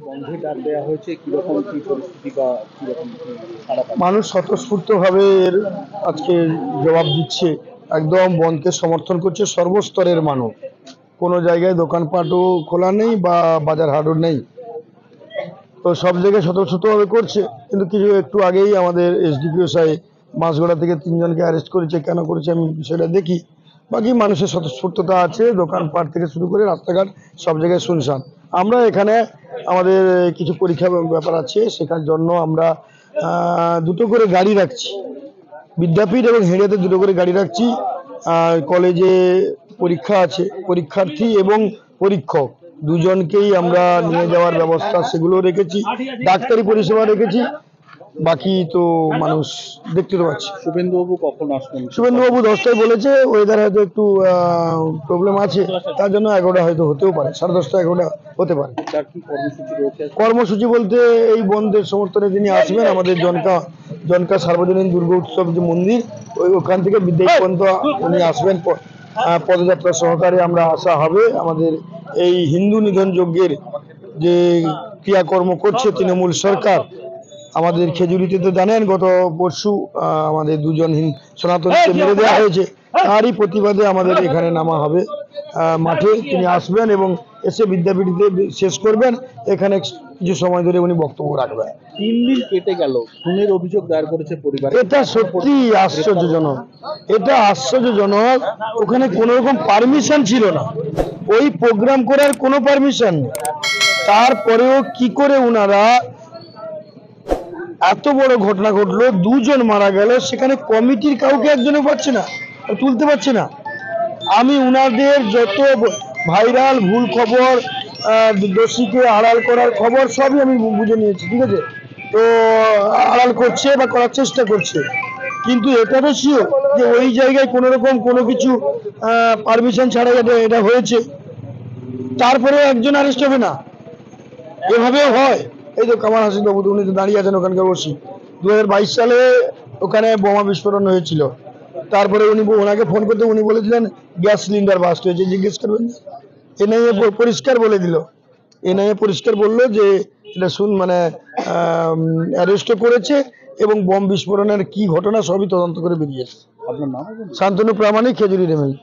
বন্ধের ডাক দেওয়া হয়েছে, কিরকম কি পরিস্থিতি বা কিরকম সাড়া পাচ্ছে? মানুষ স্বতঃস্ফূর্তভাবে এর আজকে জবাব দিচ্ছে, একদম বন্ধকে সমর্থন করছে সর্বস্তরের মানুষ। কোনো জায়গায় দোকানপাটও খোলা নেই বা বাজার হাটও নেই, তো সব জায়গায় স্বতঃস্ফূর্তভাবে করছে। কিন্তু কিছু একটু আগেই আমাদের এসডিপিও সাহেব মাছগড়া থেকে 3 জনকে অ্যারেস্ট করেছে। কেন করেছে আমি বিষয়টা দেখি। বাকি মানুষের স্বতঃস্ফূর্ততা আছে, দোকানপাট থেকে শুরু করে রাস্তাঘাট সব জায়গায় শুনশান। আমরা এখানে আমাদের কিছু পরীক্ষা ব্যাপার আছে, সেখার জন্য আমরা দুটো করে গাড়ি রাখছি, বিদ্যাপীঠ এবং হেরিয়াতে দুটো করে গাড়ি রাখছি। কলেজে পরীক্ষা আছে, পরীক্ষার্থী এবং পরীক্ষক দুজনকেই আমরা নিয়ে যাওয়ার ব্যবস্থা সেগুলো রেখেছি, ডাক্তারি পরিষেবা রেখেছি। বাকি তো মানুষ দেখতে তো পাচ্ছি। শুভেন্দুবাবু কখন আসবেন? শুভেন্দুবাবু 10টায় বলেছে, ওয়েদার হয়তো একটু প্রবলেম আছে, তার জন্য 11টা হয়তো হতেও পারে, 10:30 11টা হতে পারে। তার কি কর্মসূচি রয়েছে? কর্মসূচি বলতে এই বন্ধের সমর্থনে তিনি আসবেন আমাদের জনকা সার্বজনীন দুর্গা উৎসব যে মন্দির, ওখান থেকে বিদ্যাপীঠ পর্যন্ত উনি আসবেন পদযাত্রা সহকারে। আমরা আসা হবে আমাদের এই হিন্দু নিধন যজ্ঞের যে ক্রিয়াকর্ম করছে তৃণমূল সরকার। আমাদের খেজুরিতে তো জানেন গত পরশু আমাদের 2 জন সনাতনীকে মেরে দেওয়া হয়েছে, তারই প্রতিবাদে আমাদের এখানে নামা হবে মাঠে। তিনি আসবেন এবং এসে বিদ্যাপীঠে শেষ করবেন, এখানে কিছু সময় ধরে উনি বক্তব্য রাখবেন। 3 দিন কেটে গেল, খুনের অভিযোগ দায়ের করেছে পরিবার। এটা সত্যি আশ্চর্যজনক, এটা আশ্চর্যজনক। ওখানে কোনো রকম পারমিশন ছিল না, ওই প্রোগ্রাম করার কোনো পারমিশন নেই। তারপরেও কি করে ওনারা, এত বড় ঘটনা ঘটলো, 2 জন মারা গেল, সেখানে কমিটির কাউকে একজনও পাচ্ছে না, তুলতে পারছে না। আমি উনাদের যত ভাইরাল ভুল খবর, দোষীকে আড়াল করার খবর সবই আমি বুঝে নিয়েছি, ঠিক আছে। তো আড়াল করছে বা করার চেষ্টা করছে, কিন্তু এটা তো শিওর যে ওই জায়গায় কোনো রকম কোনো কিছু পারমিশন ছাড়া এটা হয়েছে। তারপরে একজন অ্যারেস্ট হবে না, এভাবেও হয়। এই তো কামাল হাসিন বাবু, উনি তো দাঁড়িয়ে আছেন ওখানকার বসি। 2022 সালে ওখানে বোমা বিস্ফোরণ হয়েছিল, তারপরে ওনাকে ফোন করতে উনি বলেছিলেন গ্যাস সিলিন্ডার বাস্ট হয়েছে, জিজ্ঞেস করবেন। এনআইএ পরিষ্কার বলে দিল, এনআইএ পরিষ্কার বললো যে এটা মানে অ্যারেস্টও করেছে এবং বোম বিস্ফোরণের কি ঘটনা সবই তদন্ত করে বেরিয়েছে। আপনার নাম? শান্তনু প্রামাণিক, খেজুরি রেমেল।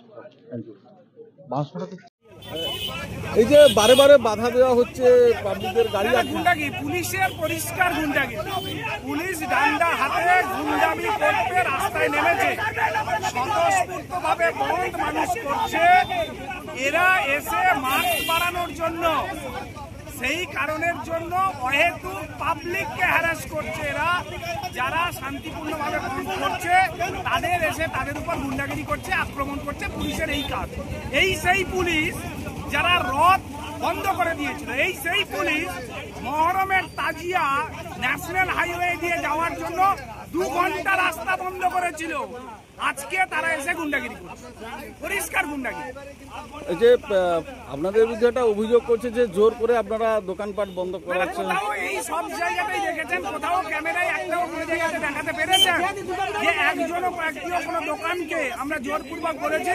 এই যে বারে বারে বাধা দেওয়া হচ্ছে পাবলিকের গাড়ি, গুন্ডাগি, পুলিশের পরিষ্কার গুন্ডাগি। পুলিশ ডান্ডা হাতে গুন্ডামি করতে রাস্তায় নেমেছে, স্বতঃস্ফূর্তভাবে বন্ধ মানুষ করছে। এরা এসে মার্চ বাড়ানোর জন্য, সেই কারণের জন্য অহেতুক পাবলিককে হ্যারাস করছে। এরা যারা শান্তিপূর্ণভাবে বন্ধ করছে তাদের এসে তাদের উপর গুন্ডাগিরি করছে, আক্রমণ করছে। পুলিশের এই কাজ। এই সেই পুলিশ যারা রথ বন্ধ করে দিয়েছিল, এই সেই পুলিশ মহরমের তাজিয়া ন্যাশনাল হাইওয়ে দিয়ে যাওয়ার জন্য 2 ঘন্টা রাস্তা বন্ধ করেছিল। আজকে তারা এসে গুন্ডাগিরি করছে, পরিষ্কার গুন্ডাগিরি। এই যে আপনাদের বিরুদ্ধে একটা অভিযোগ করছে যে জোর করে আপনারা দোকানপাট বন্ধ করাচ্ছেন। এই সব জায়গাতেই দেখেছেন, কোথাও ক্যামেরায় একটাও কোনো জায়গাতে দেখাতে পেরেছেন যে একজনও কয়েকটিও কোনো দোকানকে আমরা জোরপূর্বক করেছি?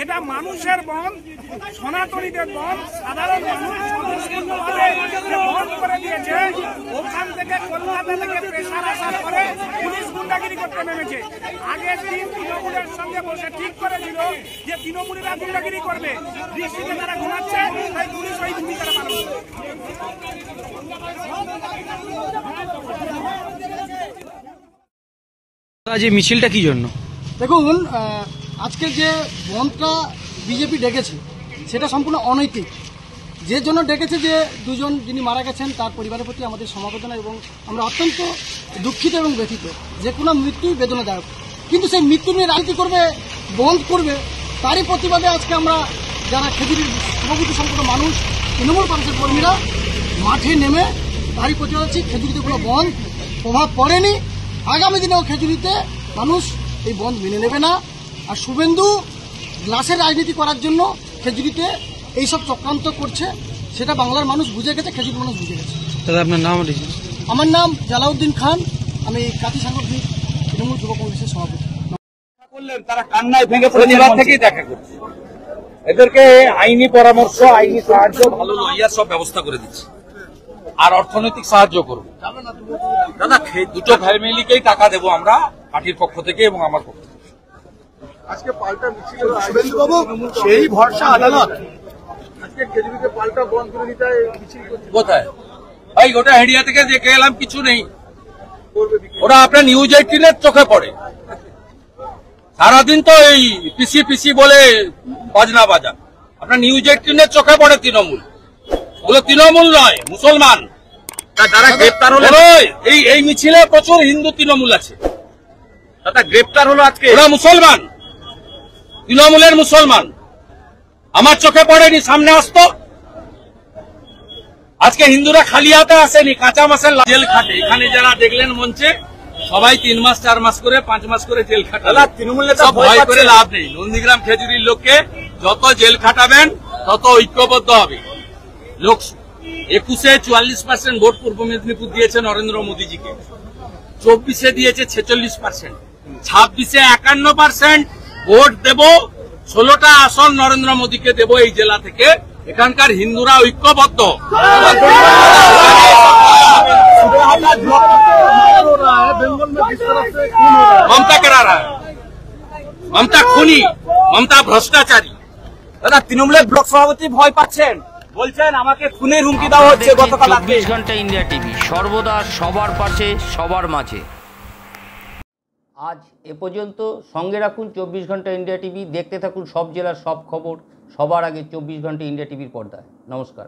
এটা মানুষের বন্ধ, সনাতনীদের বন্ধ, সাধারণ মানুষ স্বতঃস্ফূর্তভাবে বন্ধ করে দিয়েছে। ওখান থেকে কলকাতা থেকে প্রেসার আসার পরে পুলিশ গুন্ডাগিরি করতে নেমেছে। আগের দিন তৃণমূলের সঙ্গে বসে ঠিক করেছিল যে তৃণমূলীরা গুন্ডাগিরি করবে, বৃষ্টিতে তারা ঘুমাচ্ছে, তাই পুলিশ ওই ভূমিকাটা পালন করে। যে মিছিলটা কি জন্য? দেখুন, আজকে যে বন্ধটা বিজেপি ডেকেছে সেটা সম্পূর্ণ অনৈতিক। যে জন্য ডেকেছে, যে 2 জন যিনি মারা গেছেন তার পরিবারের প্রতি আমাদের সমবেদনা, এবং আমরা অত্যন্ত দুঃখিত এবং ব্যথিত। যে কোনো মৃত্যুই বেদনাদায়ক, কিন্তু সেই মৃত্যু নিয়ে রাজনীতি করবে, বন্ধ করবে, তারই প্রতিবাদে আজকে আমরা যারা খেজুরির শুভবুদ্ধি সম্পন্ন মানুষ, তৃণমূল কংগ্রেসের কর্মীরা মাঠে নেমে তারই প্রতিবাদ আছি। খেজুরিতে কোনো বন্ধ প্রভাব পড়েনি, আগামী দিনেও খেজুরিতে মানুষ এই বন্ধ মেনে নেবে না। আর শুভেন্দু গ্লাসের রাজনীতি করার জন্য খেজুরিতে এইসব চক্রান্ত করছে, সেটা বাংলার মানুষ বুঝে গেছে, খেজুরি মানুষ বুঝে গেছে। দাদা আপনার নাম? আমার নাম জালাউদ্দিন খান, আমি কাতি সাংগঠনিক তৃণমূল যুব কংগ্রেসের সভাপতি। তারা কান্নায় ভেঙে প্রতিবাদ থেকেই দেখা করছে। এদেরকে আইনি পরামর্শ, আইনি সাহায্য, ভালো লয়ার সব ব্যবস্থা করে দিচ্ছে। আর অর্থনৈতিক সাহায্য করব। দাদা দুটো ফ্যামিলিকেই টাকা দেবো আমরা পার্টির পক্ষ থেকে এবং আমার পক্ষ থেকে। আজকে পাল্টা মিছিল শুভেন্দুবাবু, সেই ভরসা আদালত আজকে কেজরিকে পাল্টা বন্ধ করে দিতে মিছিল করছে। কোথায় ভাই? ওটা হেডিয়া থেকে দেখে এলাম, কিছু নেই। ওরা আপনার নিউজ 18-এর চোখে পড়ে। সারাদিন তো এই পিসি পিসি বলে বাজনা বাজা। আপনার নিউজ 18-এর চোখে পড়ে তৃণমূল। ওগুলো তৃণমূল নয়, মুসলমান। যারা গ্রেপ্তার হলো এই মিছিলে প্রচুর হিন্দু তৃণমূল আছে। দাদা গ্রেপ্তার হলো আজকে, ওরা মুসলমান, তৃণমূলের মুসলমান। আমার চোখে পড়েনি, সামনে আসতো। আজকে হিন্দুরা খালি হাতে আসেনি, কাঁচা মাসের জেল খাটে। এখানে যারা দেখলেন মঞ্চে, সবাই 3 মাস 4 মাস করে 5 মাস করে জেল খাটে। তৃণমূল নেতা ভয় করে লাভ নেই। নন্দীগ্রাম খেজুরির লোককে যত জেল খাটাবেন তত ঐক্যবদ্ধ হবে। লোক 21-এ 44% ভোট পূর্ব মেদিনীপুর দিয়েছে নরেন্দ্র মোদীজিকে, 24-এ দিয়েছে 46%, 26-এ 51% ভোট দেব। 16টা আসন নরেন্দ্র মোদীকে দেব এই জেলা থেকে। এখানকার হিন্দুরা ঐক্যবদ্ধ। মমতা কেরা রা মমতা খুনি, মমতা ভ্রষ্টাচারী। দাদা তৃণমূলের ব্লক সভাপতি ভয় পাচ্ছেন, বলছেন আমাকে খুনের হুমকি দেওয়া হচ্ছে। গতকাল 24 ঘন্টা ইন্ডিয়া টিভি, সর্বদা সবার পাশে, সবার মাঝে। আজ এ পর্যন্ত। সঙ্গে রাখুন 24 ঘন্টা ইন্ডিয়া টিভি। দেখতে থাকুন সব জেলার সব খবর সবার আগে 24 ঘন্টা ইন্ডিয়া টিভির পর্দায়। নমস্কার।